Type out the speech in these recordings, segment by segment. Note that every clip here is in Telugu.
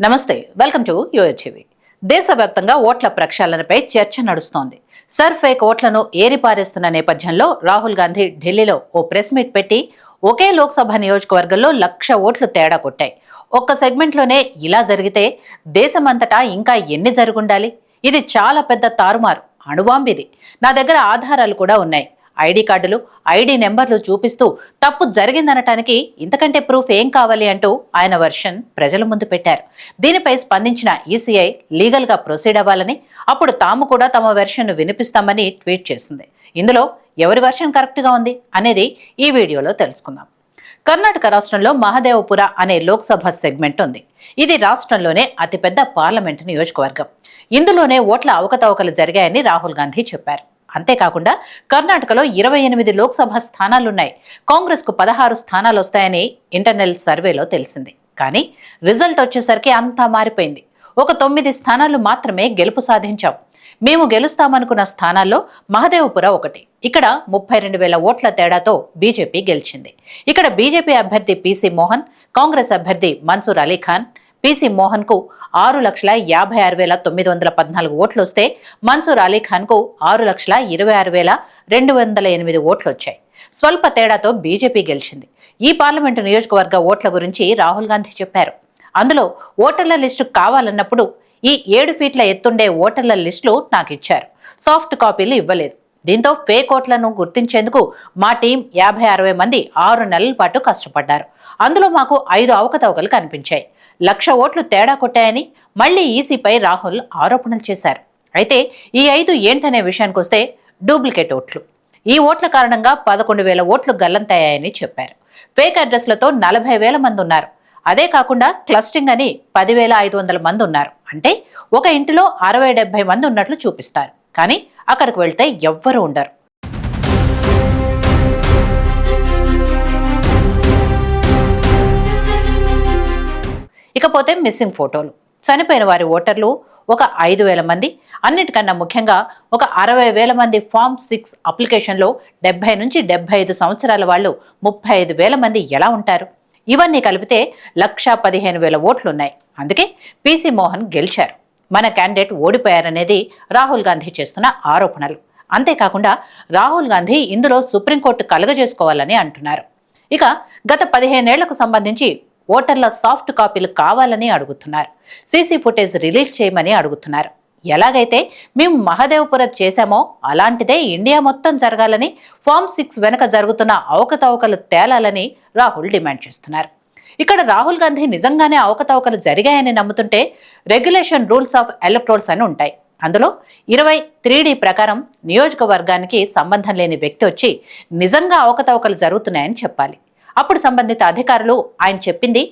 నమస్తే, వెల్కమ్ టు యూహెచ్వి. దేశవ్యాప్తంగా ఓట్ల ప్రక్షాళనపై చర్చ నడుస్తోంది. ఫేక్ ఓట్లను ఏరిపారేస్తున్న నేపథ్యంలో రాహుల్ గాంధీ ఢిల్లీలో ఓ ప్రెస్ మీట్ పెట్టి ఒకే లోక్సభ నియోజకవర్గంలో 1,00,000 ఓట్లు తేడా కొట్టాయి. ఒక్క సెగ్మెంట్లోనే ఇలా జరిగితే దేశమంతటా ఇంకా ఎన్ని జరుగుండాలి? ఇది చాలా పెద్ద తారుమారు, అణుబాంబిది. నా దగ్గర ఆధారాలు కూడా ఉన్నాయి. ఐడి కార్డులు, ఐడి నెంబర్లు చూపిస్తూ తప్పు జరిగిందనటానికి ఇంతకంటే ప్రూఫ్ ఏం కావాలి అంటూ ఆయన వర్షన్ ప్రజల ముందు పెట్టారు. దీనిపై స్పందించిన ఈసీఐ లీగల్గా ప్రొసీడ్ అవ్వాలని, అప్పుడు తాము కూడా తమ వెర్షన్ను వినిపిస్తామని ట్వీట్ చేసింది. ఇందులో ఎవరి వెర్షన్ కరెక్ట్గా ఉంది అనేది ఈ వీడియోలో తెలుసుకుందాం. కర్ణాటక రాష్ట్రంలో మహదేవపుర అనే లోక్సభ సెగ్మెంట్ ఉంది. ఇది రాష్ట్రంలోనే అతిపెద్ద పార్లమెంటు నియోజకవర్గం. ఇందులోనే ఓట్ల అవకతవకలు జరిగాయని రాహుల్ గాంధీ చెప్పారు. అంతేకాకుండా కర్ణాటకలో 28 లోక్సభ స్థానాలున్నాయి. కాంగ్రెస్కు 16 స్థానాలు వస్తాయని ఇంటర్నల్ సర్వేలో తెలిసింది. కానీ రిజల్ట్ వచ్చేసరికి అంతా మారిపోయింది. ఒక 9 స్థానాలు మాత్రమే గెలుపు సాధించాం. మేము గెలుస్తామనుకున్న స్థానాల్లో మహదేవపుర ఒకటి. ఇక్కడ 32,000 ఓట్ల తేడాతో బీజేపీ గెలిచింది. ఇక్కడ బీజేపీ అభ్యర్థి పీసీ మోహన్, కాంగ్రెస్ అభ్యర్థి మన్సూర్ అలీఖాన్. పీసీ మోహన్ కు 6,56,914 ఓట్లు వస్తే మన్సూర్ అలీఖాన్ కు 6,26,208 ఓట్లు వచ్చాయి. స్వల్ప తేడాతో బీజేపీ గెలిచింది. ఈ పార్లమెంటు నియోజకవర్గ ఓట్ల గురించి రాహుల్ గాంధీ చెప్పారు. అందులో ఓటర్ల లిస్టు కావాలన్నప్పుడు ఈ 7 ఫీట్ల ఎత్తుండే ఓటర్ల లిస్టులు నాకు ఇచ్చారు. సాఫ్ట్ కాపీలు ఇవ్వలేదు. దీంతో ఫేక్ ఓట్లను గుర్తించేందుకు మా టీం 50-60 మంది 6 నెలల పాటు కష్టపడ్డారు. అందులో మాకు 5 అవకతవకలు కనిపించాయి. 1,00,000 ఓట్లు తేడా కొట్టాయని మళ్లీ ఈసీపై రాహుల్ ఆరోపణలు చేశారు. అయితే ఈ 5 ఏంటనే విషయానికి వస్తే డూప్లికేట్ ఓట్లు. ఈ ఓట్ల కారణంగా 11,000 ఓట్లు గల్లంతయ్యాయని చెప్పారు. ఫేక్ అడ్రస్లతో 40,000 మంది ఉన్నారు. అదే కాకుండా క్లస్టరింగ్ అని 10,500 మంది ఉన్నారు. అంటే ఒక ఇంటిలో 60-70 మంది ఉన్నట్లు చూపిస్తారు. కానీ అక్కడికి వెళ్తే ఎవ్వరూ ఉండరు. ఇకపోతే మిస్సింగ్ ఫోటోలు. చనిపోయిన వారి ఓటర్లు ఒక 5,000 మంది. అన్నిటికన్నా ముఖ్యంగా ఒక 60,000 మంది ఫామ్ 6 అప్లికేషన్లో 70 నుంచి 75 సంవత్సరాల వాళ్ళు 35,000 మంది ఎలా ఉంటారు? ఇవన్నీ కలిపితే 1,15,000 ఓట్లున్నాయి. అందుకే పీసీ మోహన్ గెలిచారు. మన క్యాండిడేట్ ఓడిపోయారనేది రాహుల్ గాంధీ చేస్తున్న ఆరోపణలు. అంతేకాకుండా రాహుల్ గాంధీ ఇందులో సుప్రీంకోర్టు కలుగజేసుకోవాలని అంటున్నారు. ఇక గత 15 ఏళ్లకు సంబంధించి ఓటర్ల సాఫ్ట్ కాపీలు కావాలని అడుగుతున్నారు. సీసీ ఫుటేజ్ రిలీజ్ చేయమని అడుగుతున్నారు. ఎలాగైతే మేము మహదేవపుర చేశామో అలాంటిదే ఇండియా మొత్తం జరగాలని, ఫామ్ 6 వెనుక జరుగుతున్న అవకతవకలు తేలాలని రాహుల్ డిమాండ్ చేస్తున్నారు. ఇక్కడ రాహుల్ గాంధీ నిజంగానే అవకతవకలు జరిగాయని నమ్ముతుంటే రెగ్యులేషన్ రూల్స్ ఆఫ్ ఎలక్టోరల్స్ అని ఉంటాయి. అందులో 23D ప్రకారం నియోజకవర్గానికి సంబంధం లేని వ్యక్తి వచ్చి నిజంగా అవకతవకలు జరుగుతున్నాయని చెప్పాలి. అప్పుడు సంబంధిత అధికారులు ఆయన చెప్పింది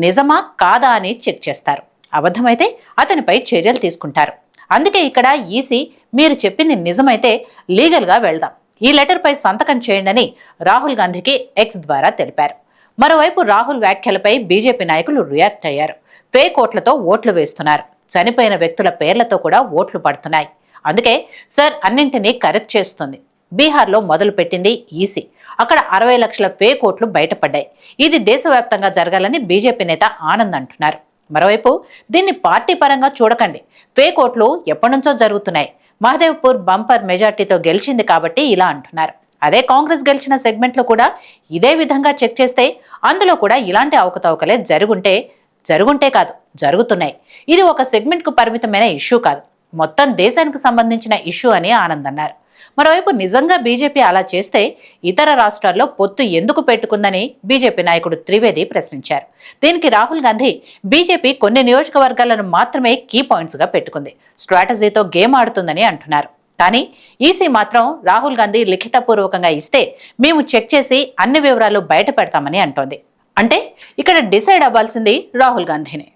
నిజమా కాదా అని చెక్ చేస్తారు. అబద్ధమైతే అతనిపై చర్యలు తీసుకుంటారు. అందుకే ఇక్కడ ఈసీ మీరు చెప్పింది నిజమైతే లీగల్గా వెళ్దాం, ఈ లెటర్పై సంతకం చేయండి అని రాహుల్ గాంధీకి ఎక్స్ ద్వారా తెలిపారు. మరోవైపు రాహుల్ వ్యాఖ్యలపై బీజేపీ నాయకులు రియాక్ట్ అయ్యారు. ఫేక్ ఓట్లతో ఓట్లు వేస్తున్నారు. చనిపోయిన వ్యక్తుల పేర్లతో కూడా ఓట్లు పడుతున్నాయి. అందుకే సార్ అన్నింటినీ కరెక్ట్ చేస్తుంది. బీహార్లో మొదలు పెట్టింది ఈసీ. అక్కడ 60 లక్షల ఫేక్ ఓట్లు బయటపడ్డాయి. ఇది దేశవ్యాప్తంగా జరగాలని బీజేపీ నేత ఆనంద్ అంటున్నారు. మరోవైపు దీన్ని పార్టీ పరంగా చూడకండి. ఫేక్ ఓట్లు ఎప్పటి నుంచో జరుగుతున్నాయి. మహదేవ్పూర్ బంపర్ మెజార్టీతో గెలిచింది కాబట్టి ఇలా అంటున్నారు. అదే కాంగ్రెస్ గెలిచిన సెగ్మెంట్లో కూడా ఇదే విధంగా చెక్ చేస్తే అందులో కూడా ఇలాంటి అవకతవకలే జరుగుంటే కాదు జరుగుతున్నాయి. ఇది ఒక సెగ్మెంట్కు పరిమితమైన ఇష్యూ కాదు, మొత్తం దేశానికి సంబంధించిన ఇష్యూ అని ఆనంద్ అన్నారు. మరోవైపు నిజంగా బీజేపీ అలా చేస్తే ఇతర రాష్ట్రాల్లో పొత్తు ఎందుకు పెట్టుకుందని బీజేపీ నాయకుడు త్రివేది ప్రశ్నించారు. దీనికి రాహుల్ గాంధీ బీజేపీ కొన్ని నియోజకవర్గాలను మాత్రమే కీ పాయింట్స్గా పెట్టుకుంది, స్ట్రాటజీతో గేమ్ ఆడుతుందని అంటున్నారు. కానీ ఈసీ మాత్రం రాహుల్ గాంధీ లిఖితపూర్వకంగా ఇస్తే మేము చెక్ చేసి అన్ని వివరాలు బయట పెడతామని అంటోంది. అంటే ఇక్కడ డిసైడ్ అవ్వాల్సింది రాహుల్ గాంధీనే.